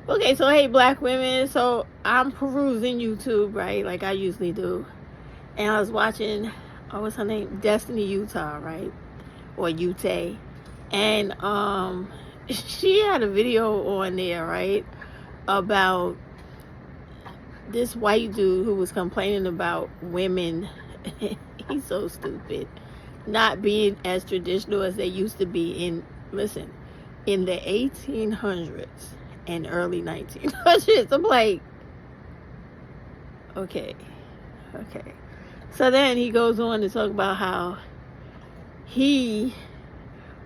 Okay, so hey, black women. So I'm perusing YouTube, right? Like I usually do. And I was watching, what's her name? Destiny Utah, right? Or Ute. And she had a video on there, right? About this white dude who was complaining about women. He's so stupid. Not being as traditional as they used to be in the 1800s and early 1900s. I'm like, okay. So then he goes on to talk about how he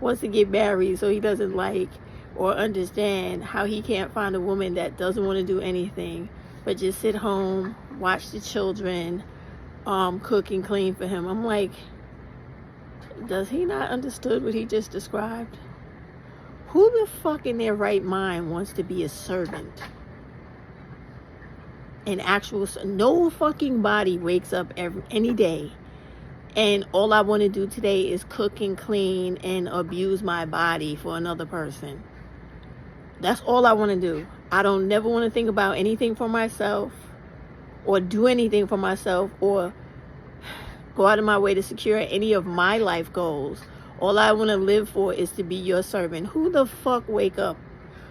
wants to get married, so he doesn't like or understand how he can't find a woman that doesn't want to do anything but just sit home, watch the children, cook and clean for him. I'm like, does he not understood what he just described? Who the fuck in their right mind wants to be a servant? An actual, no fucking body wakes up any day and all I want to do today is cook and clean and abuse my body for another person. That's all I want to do. I don't never want to think about anything for myself or do anything for myself or go out of my way to secure any of my life goals. All I want to live for is to be your servant. Who the fuck wake up?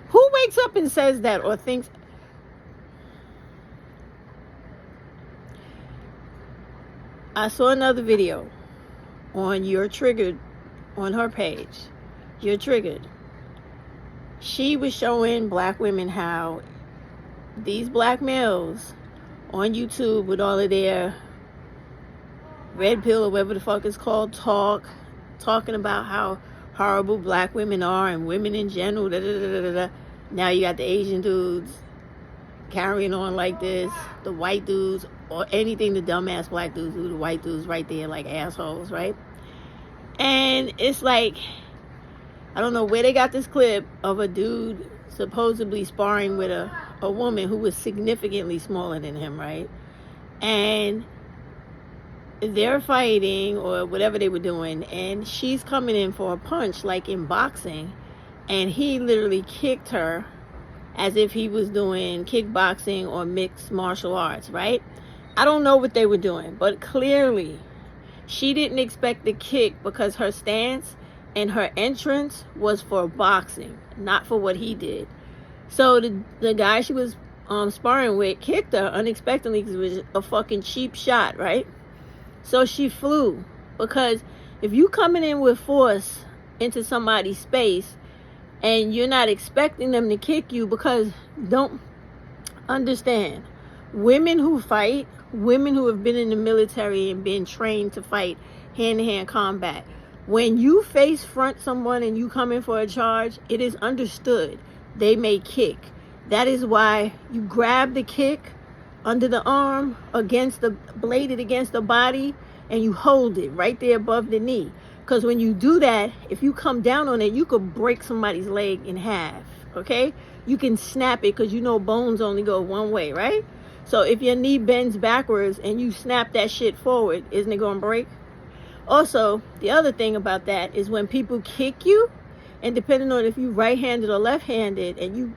Who wakes up and says that or thinks? I saw another video on You're Triggered on her page. You're Triggered. She was showing black women how these black males on YouTube with all of their red pill or whatever the fuck it's called talking about how horrible black women are and women in general. Now you got the Asian dudes carrying on like this, the white dudes, or anything the dumbass black dudes do, the white dudes right there like assholes, right? And it's like, I don't know where they got this clip of a dude supposedly sparring with a woman who was significantly smaller than him, right? And they're fighting or whatever they were doing, and she's coming in for a punch like in boxing, and he literally kicked her as if he was doing kickboxing or mixed martial arts, right? I don't know what they were doing, but clearly she didn't expect the kick because her stance and her entrance was for boxing, not for what he did. So the guy she was sparring with kicked her unexpectedly because it was a fucking cheap shot, right? So she flew, because if you coming in with force into somebody's space and you're not expecting them to kick you, because don't understand, women who fight, women who have been in the military and been trained to fight hand-to-hand combat, when you face front someone and you come in for a charge, it is understood they may kick. That is why you grab the kick under the arm, bladed against the body, and you hold it right there above the knee. Because when you do that, if you come down on it, you could break somebody's leg in half, okay? You can snap it because you know bones only go one way, right? So if your knee bends backwards and you snap that shit forward, isn't it going to break? Also, the other thing about that is when people kick you, and depending on if you right-handed or left-handed, and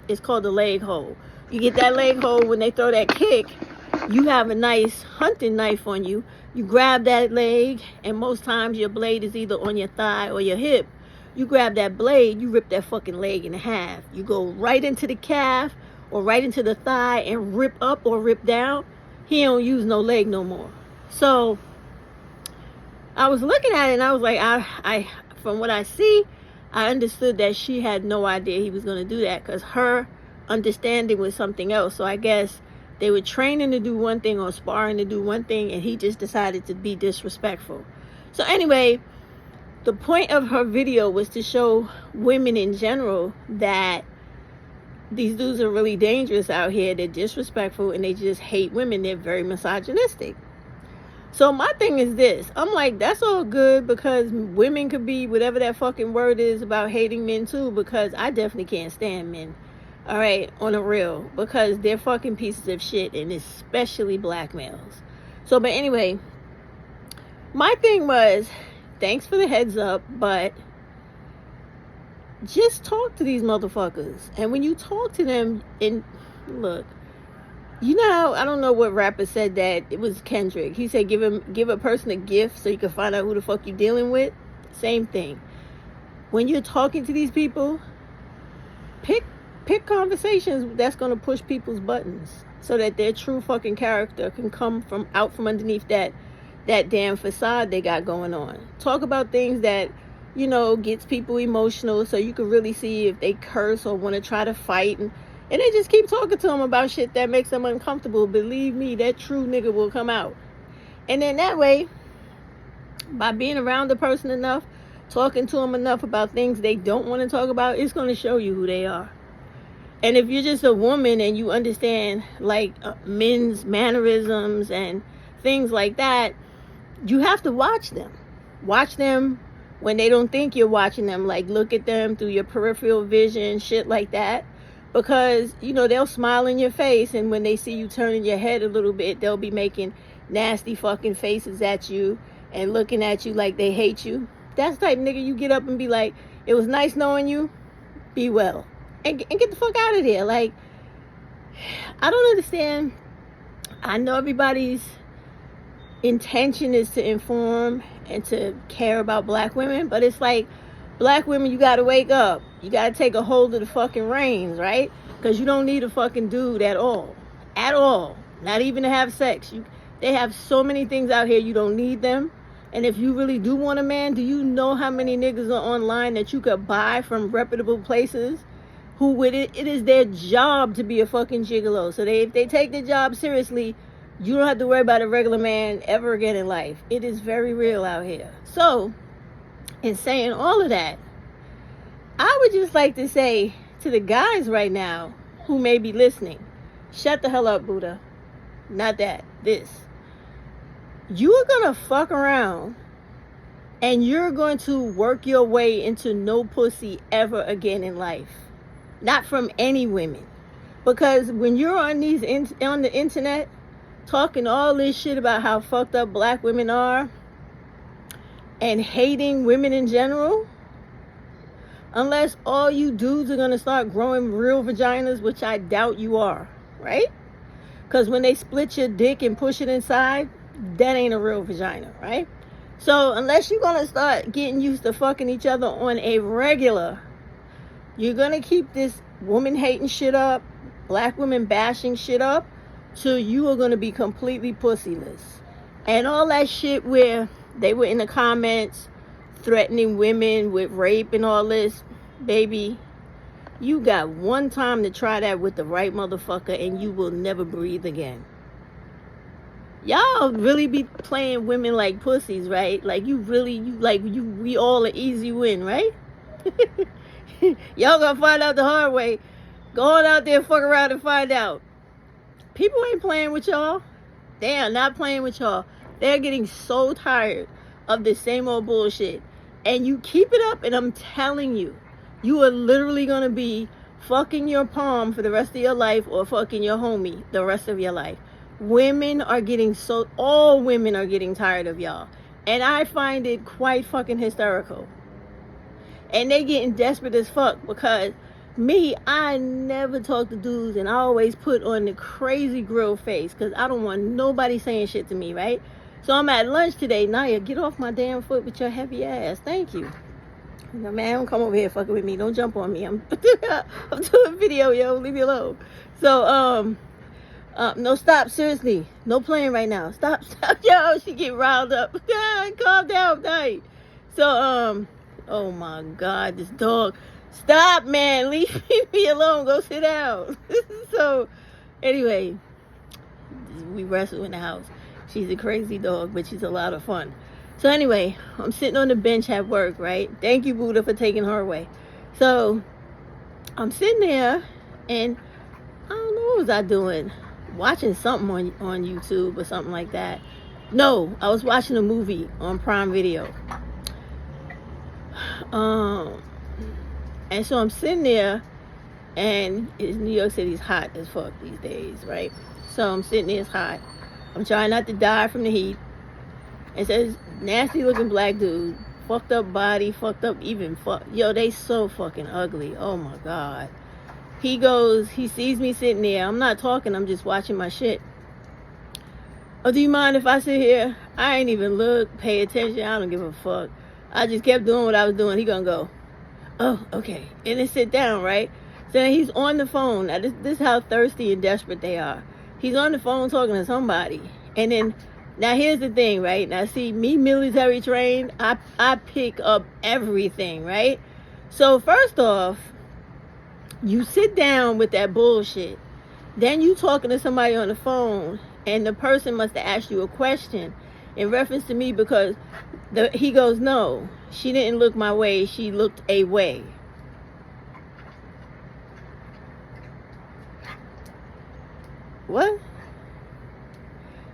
it's called the leg hold. You get that leg hold when they throw that kick, you have a nice hunting knife on you. You grab that leg, and most times your blade is either on your thigh or your hip. You grab that blade, you rip that fucking leg in half. You go right into the calf or right into the thigh and rip up or rip down. He don't use no leg no more. So I was looking at it and I was like, I from what I see, I understood that she had no idea he was going to do that, because her understanding was something else. So I guess they were training to do one thing or sparring to do one thing, and he just decided to be disrespectful. So anyway, the point of her video was to show women in general that these dudes are really dangerous out here. They're disrespectful and they just hate women. They're very misogynistic. So my thing is this. I'm like, that's all good, because women could be whatever that fucking word is about hating men too, because I definitely can't stand men. All right, on a real, because they're fucking pieces of shit, and especially black males. So, but anyway, my thing was, thanks for the heads up, but just talk to these motherfuckers. And when you talk to them, and look, you know how, I don't know what rapper said that, it was Kendrick. He said give a person a gift so you can find out who the fuck you dealing with. Same thing. When you're talking to these people, pick conversations that's gonna push people's buttons so that their true fucking character can come out from underneath that damn facade they got going on. Talk about things that, gets people emotional, so you can really see if they curse or want to try to fight, and then just keep talking to them about shit that makes them uncomfortable. Believe me, that true nigga will come out. And then that way, by being around the person enough, talking to them enough about things they don't want to talk about, it's going to show you who they are. And if you're just a woman and you understand like men's mannerisms and things like that, you have to watch them. Watch them when they don't think you're watching them. Like, look at them through your peripheral vision, shit like that. Because, they'll smile in your face, and when they see you turning your head a little bit, they'll be making nasty fucking faces at you and looking at you like they hate you. That's the type of nigga you get up and be like, it was nice knowing you, be well. And get the fuck out of there. Like, I don't understand. I know everybody's intention is to inform and to care about black women, but it's like, black women, you gotta wake up. You gotta take a hold of the fucking reins, right? Because you don't need a fucking dude at all. At all. Not even to have sex. They have so many things out here, you don't need them. And if you really do want a man, do you know how many niggas are online that you could buy from reputable places? Who with it is their job to be a fucking gigolo. So if they take their job seriously, you don't have to worry about a regular man ever again in life. It is very real out here. So, in saying all of that, I would just like to say to the guys right now who may be listening, shut the hell up, Buddha. Not that. This. You are going to fuck around and you're going to work your way into no pussy ever again in life. Not from any women. Because when you're on the internet talking all this shit about how fucked up black women are and hating women in general, unless all you dudes are going to start growing real vaginas, which I doubt you are, right? Because when they split your dick and push it inside, that ain't a real vagina, right? So unless you're going to start getting used to fucking each other on a regular, you're going to keep this woman hating shit up, black women bashing shit up, so you are going to be completely pussyless. And all that shit where they were in the comments threatening women with rape and all this, baby, you got one time to try that with the right motherfucker and you will never breathe again. Y'all really be playing women like pussies, right? Like we all an easy win, right? Y'all gonna find out the hard way. Go on out there, fuck around and find out. People ain't playing with y'all. They are not playing with y'all. They're getting so tired of the same old bullshit. And you keep it up, and I'm telling you, you are literally gonna be fucking your palm for the rest of your life or fucking your homie the rest of your life. All women are getting tired of y'all. And I find it quite fucking hysterical. And they getting desperate as fuck because I never talk to dudes and I always put on the crazy grill face because I don't want nobody saying shit to me, right? So I'm at lunch today. Naya, get off my damn foot with your heavy ass. Thank you. No, man, don't come over here fucking with me. Don't jump on me. I'm doing video, yo. Leave me alone. So, no, stop. Seriously. No playing right now. Stop. Yo, she get riled up. Calm down, night. So, oh my God, this dog. Stop, man. Leave me alone. Go sit down. So, anyway, we wrestle in the house. She's a crazy dog, but she's a lot of fun. So anyway, I'm sitting on the bench at work, right? Thank you, Buddha, for taking her away. So, I'm sitting there, and I don't know what was I doing. Watching something on YouTube or something like that. No, I was watching a movie on Prime Video. And so I'm sitting there, and New York City's hot as fuck these days, right? So I'm sitting there, it's hot. I'm trying not to die from the heat. It says nasty looking black dude fucked up body, fucked up even yo, they so fucking ugly. Oh my God. He sees me sitting there. I'm not talking, I'm just watching my shit. Oh, do you mind if I sit here? I ain't even look, pay attention. I don't give a fuck. I just kept doing what I was doing. He gonna go, oh, okay. And then sit down, right? So then he's on the phone. Now, this is how thirsty and desperate they are. He's on the phone talking to somebody. And then, now here's the thing, right? Now, see, me military trained, I pick up everything, right? So, first off, you sit down with that bullshit. Then you talking to somebody on the phone, and the person must have asked you a question in reference to me because he goes, no, she didn't look my way, she looked away. What?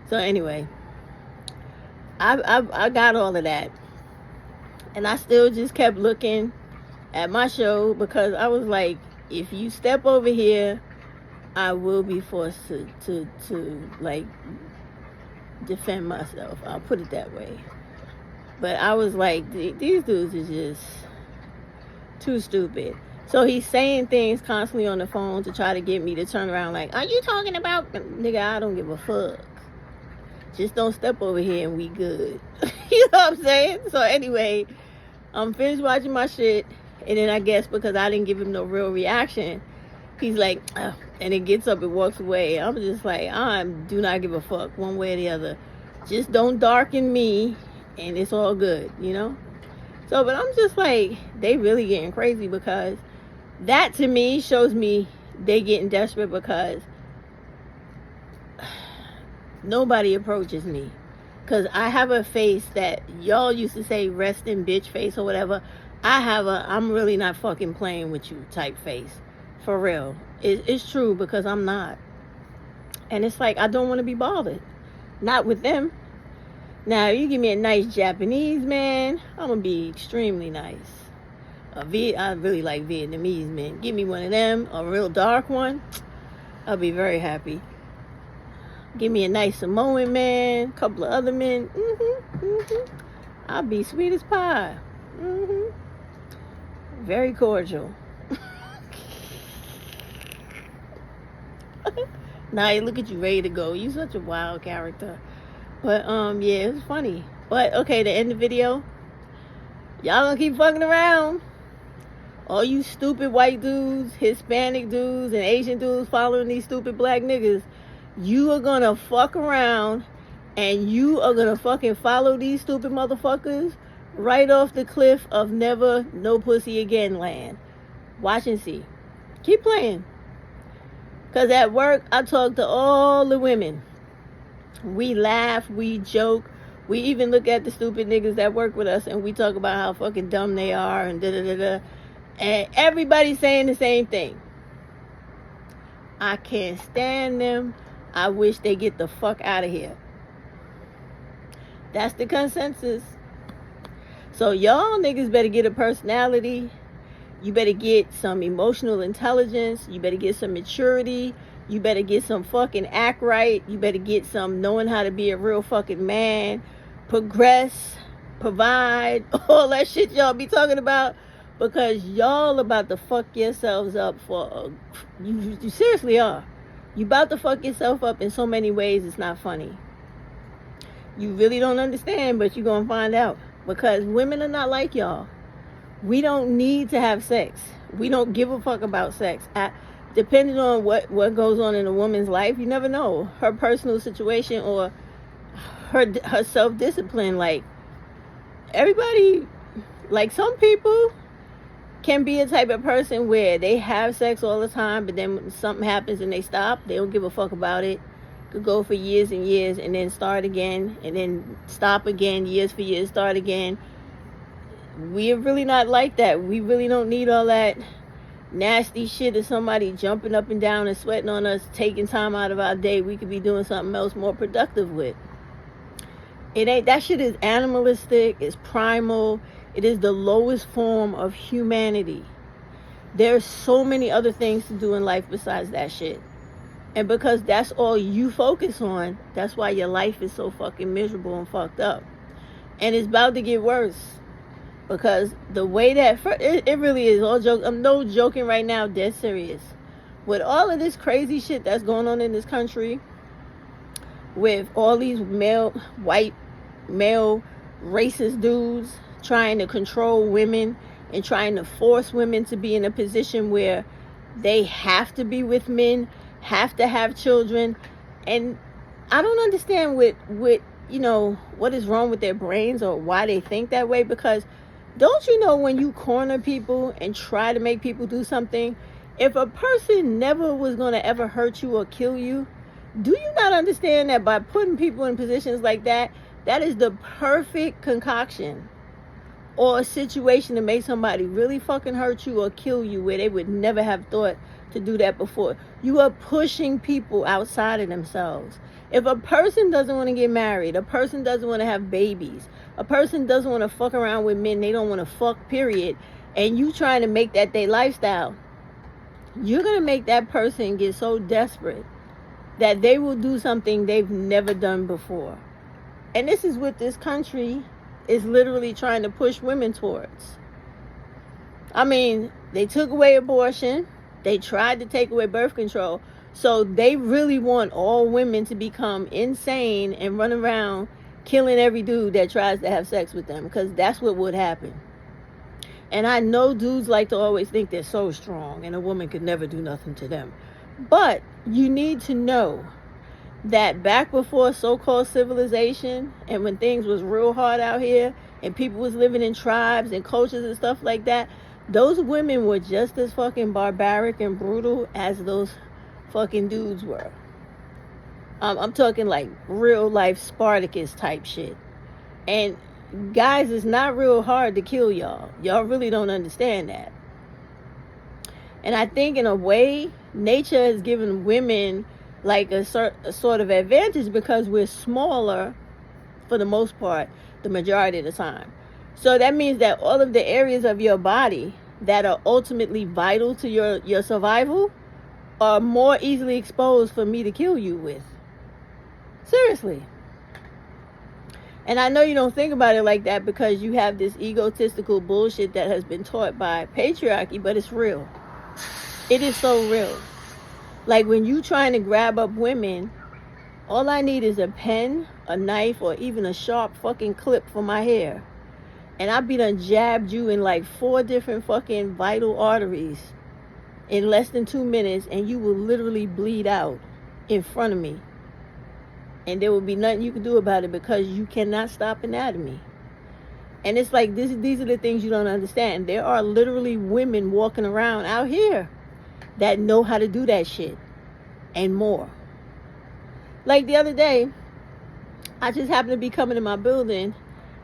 So anyway, I got all of that, and I still just kept looking at my show because I was like, if you step over here, I will be forced to like defend myself. I'll put it that way. But I was like, these dudes are just too stupid. So he's saying things constantly on the phone to try to get me to turn around like, are you talking about? Nigga, I don't give a fuck. Just don't step over here and we good. You know what I'm saying? So anyway, I'm finished watching my shit. And then I guess because I didn't give him no real reaction, he's like, oh, and it gets up and walks away. I'm just like, I do not give a fuck one way or the other. Just don't darken me and it's all good, you know? So, but I'm just like, they really getting crazy because that to me shows me they getting desperate because nobody approaches me. Because I have a face that y'all used to say resting bitch face or whatever. I have a I'm really not fucking playing with you type face. For real. It's true because I'm not. And it's like, I don't want to be bothered. Not with them. Now, you give me a nice Japanese man, I'm going to be extremely nice. I really like Vietnamese men. Give me one of them, a real dark one, I'll be very happy. Give me a nice Samoan man, a couple of other men. I'll be sweet as pie. Very cordial. Now, look at you ready to go. You such a wild character. But, yeah, it was funny. But, okay, to end the video, y'all gonna keep fucking around. All you stupid white dudes, Hispanic dudes, and Asian dudes following these stupid black niggas, you are gonna fuck around and you are gonna fucking follow these stupid motherfuckers right off the cliff of never no pussy again land. Watch and see. Keep playing. Because at work, I talk to all the women. We laugh, we joke, we even look at the stupid niggas that work with us and we talk about how fucking dumb they are and da-da-da-da. And everybody's saying the same thing. I can't stand them. I wish they get the fuck out of here. That's the consensus. So y'all niggas better get a personality. You better get some emotional intelligence. You better get some maturity. You better get some fucking act right. You better get some knowing how to be a real fucking man. Progress. Provide. All that shit y'all be talking about. Because y'all about to fuck yourselves up for... You seriously are. You about to fuck yourself up in so many ways it's not funny. You really don't understand, but you're going to find out. Because women are not like y'all. We don't need to have sex. We don't give a fuck about sex. Depending on what goes on in a woman's life, you never know. Her personal situation or her self-discipline. Like, everybody, like some people can be a type of person where they have sex all the time, but then when something happens and they stop, they don't give a fuck about it. Could go for years and years and then start again and then stop again, years for years, start again. We're really not like that. We really don't need all that nasty shit of somebody jumping up and down and sweating on us, taking time out of our day. We could be doing something else more productive with. It ain't, that shit is animalistic, it's primal, it is the lowest form of humanity. There's so many other things to do in life besides that shit. And because that's all you focus on, that's why your life is so fucking miserable and fucked up. And it's about to get worse. Because the way that, it really is all joke. I'm no joking right now, dead serious. With all of this crazy shit that's going on in this country, with all these white male racist dudes trying to control women and trying to force women to be in a position where they have to be with men, have to have children. And I don't understand what what is wrong with their brains or why they think that way. Because don't you know, when you corner people and try to make people do something, if a person never was going to ever hurt you or kill you, do you not understand that by putting people in positions like that, that is the perfect concoction or a situation to make somebody really fucking hurt you or kill you, where they would never have thought to do that before? You are pushing people outside of themselves. If a person doesn't want to get married, a person doesn't want to have babies, a person doesn't want to fuck around with men they don't want to fuck, period, and you trying to make that their lifestyle, you're going to make that person get so desperate that they will do something they've never done before. And this is what this country is literally trying to push women towards. I mean, they took away abortion. They tried to take away birth control. So they really want all women to become insane and run around killing every dude that tries to have sex with them, because that's what would happen. And I know dudes like to always think they're so strong and a woman could never do nothing to them. But you need to know that back before so-called civilization, and when things was real hard out here and people was living in tribes and cultures and stuff like that, those women were just as fucking barbaric and brutal as those fucking dudes were. I'm talking like real life Spartacus type shit. And guys, it's not real hard to kill y'all. Y'all really don't understand that. And I think in a way, nature has given women like a sort of advantage, because we're smaller for the most part, the majority of the time. So that means that all of the areas of your body that are ultimately vital to your survival are more easily exposed for me to kill you with. Seriously. And I know you don't think about it like that because you have this egotistical bullshit that has been taught by patriarchy, but it's real. It is so real. Like when you trying to grab up women, all I need is a pen, a knife, or even a sharp fucking clip for my hair. And I be done jabbed you in like 4 different fucking vital arteries in less than 2 minutes, and you will literally bleed out in front of me. And there will be nothing you can do about it because you cannot stop anatomy. And it's like, these are the things you don't understand. There are literally women walking around out here that know how to do that shit and more. Like the other day, I just happened to be coming to my building,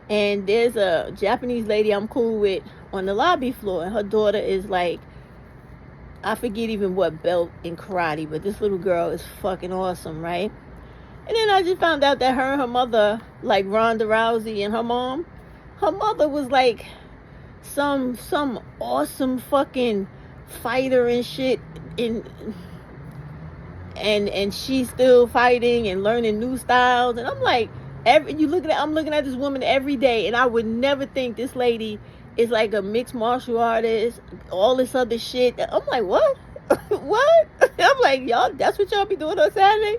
and there's a Japanese lady I'm cool with on the lobby floor, and her daughter is like, I forget even what belt in karate, but this little girl is fucking awesome, right? And then I just found out that her and her mother, like Ronda Rousey and her mother was like some awesome fucking fighter and shit, and she's still fighting and learning new styles. And I'm like, I'm looking at this woman every day, and I would never think this lady is like a mixed martial artist, all this other shit. I'm like, what? What? I'm like, y'all, that's what y'all be doing on Saturday?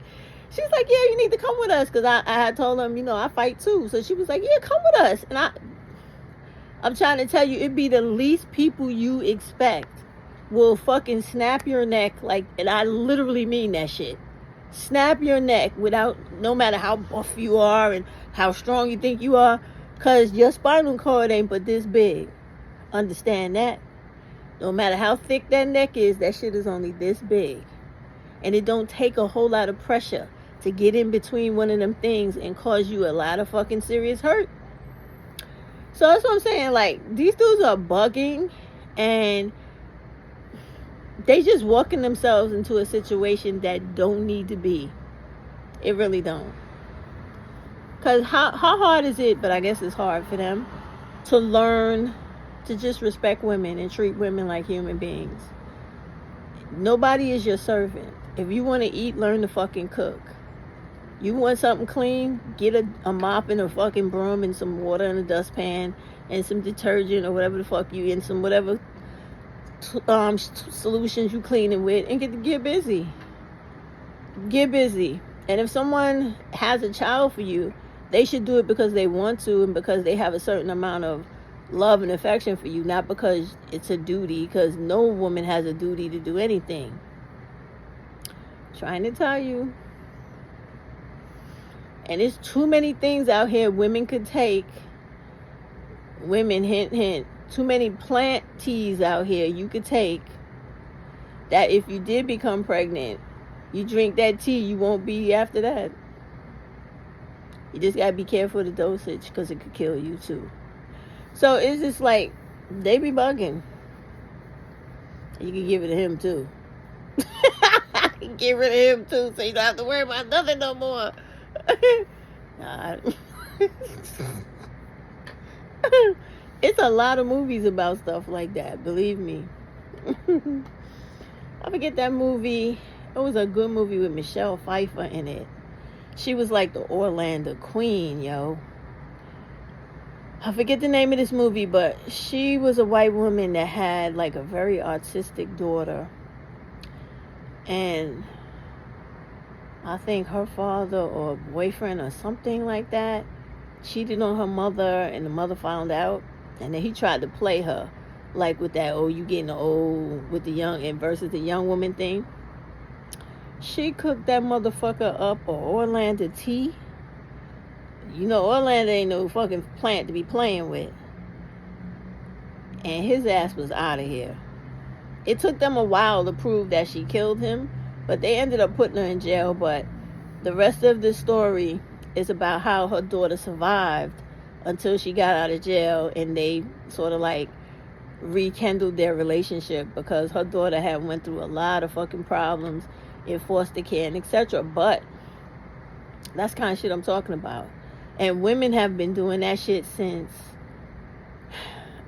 She's like, yeah, you need to come with us, because I had told them, I fight too. So she was like, yeah, come with us. And I'm trying to tell you, it'd be the least people you expect will fucking snap your neck, like, and I literally mean that shit. Snap your neck no matter how buff you are and how strong you think you are, because your spinal cord ain't but this big. Understand that. No matter how thick that neck is, that shit is only this big. And it don't take a whole lot of pressure to get in between one of them things and cause you a lot of fucking serious hurt. So that's what I'm saying. Like, these dudes are bugging, and they just walking themselves into a situation that don't need to be. It really don't. Because how hard is it, but I guess it's hard for them, to learn to just respect women and treat women like human beings. Nobody is your servant. If you want to eat, learn to fucking cook. You want something clean, get a mop and a fucking broom and some water in a dustpan and some detergent or whatever the fuck you in, some whatever solutions you cleaning with, and get busy. Get busy. And if someone has a child for you, they should do it because they want to and because they have a certain amount of love and affection for you, not because it's a duty, because no woman has a duty to do anything. Trying to tell you. And there's too many things out here women could take. Women, hint, hint. Too many plant teas out here you could take that if you did become pregnant, you drink that tea, you won't be after that. You just gotta be careful of the dosage because it could kill you too. So it's just like, they be bugging. You can give it to him too. Get rid of him too so you don't have to worry about nothing no more. Nah. It's a lot of movies about stuff like that, believe me. I forget that movie. It was a good movie with Michelle Pfeiffer in it. She was like the Orlando queen, yo. I forget the name of this movie, but she was a white woman that had like a very artistic daughter. And I think her father or boyfriend or something like that cheated on her mother, and the mother found out. And then he tried to play her, like with that, oh, you getting old with the young and versus the young woman thing. She cooked that motherfucker up a Orlando tea. You know, Orlando ain't no fucking plant to be playing with. And his ass was out of here. It took them a while to prove that she killed him, but they ended up putting her in jail. But the rest of the story is about how her daughter survived until she got out of jail, and they sort of like rekindled their relationship because her daughter had went through a lot of fucking problems in foster care and etc. But that's kind of shit I'm talking about. And women have been doing that shit since,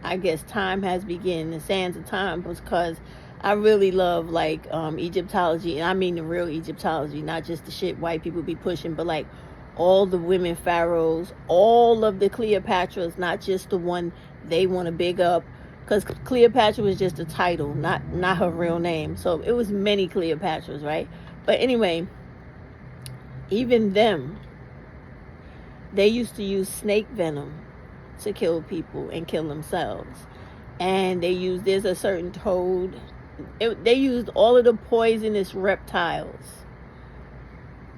I guess, time has begun, the sands of time, because I really love like Egyptology, and I mean the real Egyptology, not just the shit white people be pushing, but like all the women pharaohs, all of the Cleopatras, not just the one they want to big up, because Cleopatra was just a title, not her real name. So it was many Cleopatras, right? But anyway, even them, they used to use snake venom to kill people and kill themselves. And there's a certain toad. They used all of the poisonous reptiles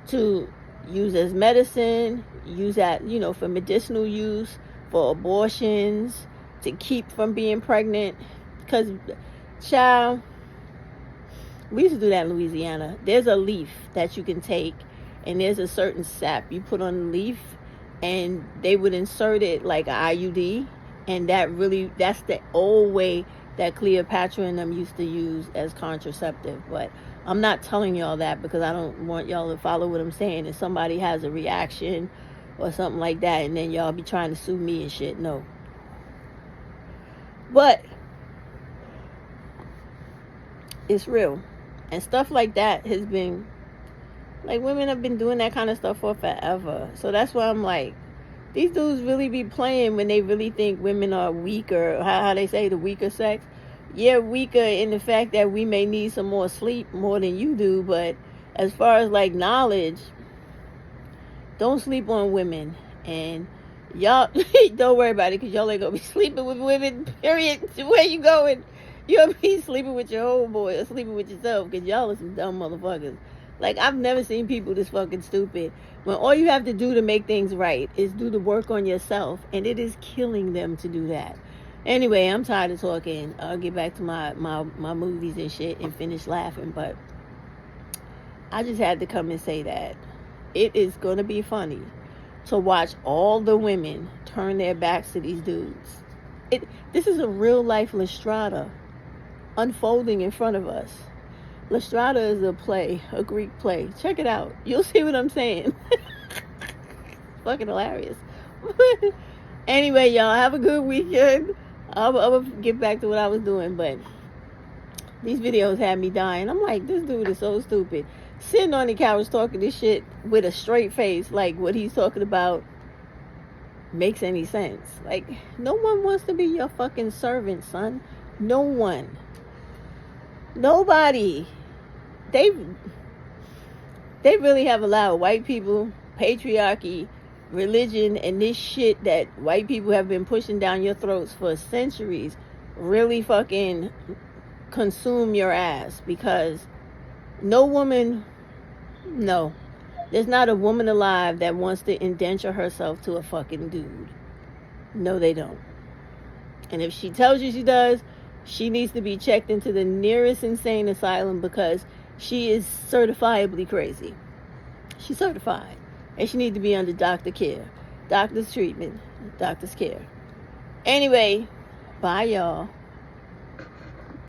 to use as medicine, use that, for medicinal use, for abortions, to keep from being pregnant. Because, child, we used to do that in Louisiana. There's a leaf that you can take, and there's a certain sap you put on the leaf, and they would insert it like an IUD, and that's the old way that Cleopatra and them used to use as contraceptive. But I'm not telling y'all that because I don't want y'all to follow what I'm saying. If somebody has a reaction or something like that, and then y'all be trying to sue me and shit, no. But it's real. And stuff like that has been, like, women have been doing that kind of stuff for forever. So that's why I'm like, these dudes really be playing when they really think women are weaker. How they say the weaker sex. Yeah, weaker in the fact that we may need some more sleep more than you do. But as far as like knowledge, don't sleep on women. And y'all, don't worry about it, because y'all ain't gonna be sleeping with women, period. Where you going? You'll be sleeping with your homeboy or sleeping with yourself, because y'all are some dumb motherfuckers. Like, I've never seen people this fucking stupid. When all you have to do to make things right is do the work on yourself, and it is killing them to do that. Anyway, I'm tired of talking. I'll get back to my movies and shit and finish laughing, but I just had to come and say that. It is going to be funny to watch all the women turn their backs to these dudes. This is a real life Lystrata unfolding in front of us. Lystrata is a play, a Greek play. Check it out. You'll see what I'm saying. Fucking hilarious. Anyway, y'all, have a good weekend. I'm going to get back to what I was doing, but these videos had me dying. I'm like, this dude is so stupid. Sitting on the couch talking this shit with a straight face, like what he's talking about makes any sense. Like, no one wants to be your fucking servant, son. No one. Nobody. They really have allowed white people, patriarchy, religion, and this shit that white people have been pushing down your throats for centuries really fucking consume your ass, because no woman, no, there's not a woman alive that wants to indenture herself to a fucking dude. No, they don't. And if she tells you she does, she needs to be checked into the nearest insane asylum, because she is certifiably crazy. She's certified. And she needs to be under doctor care. Doctor's treatment. Doctor's care. Anyway, bye y'all.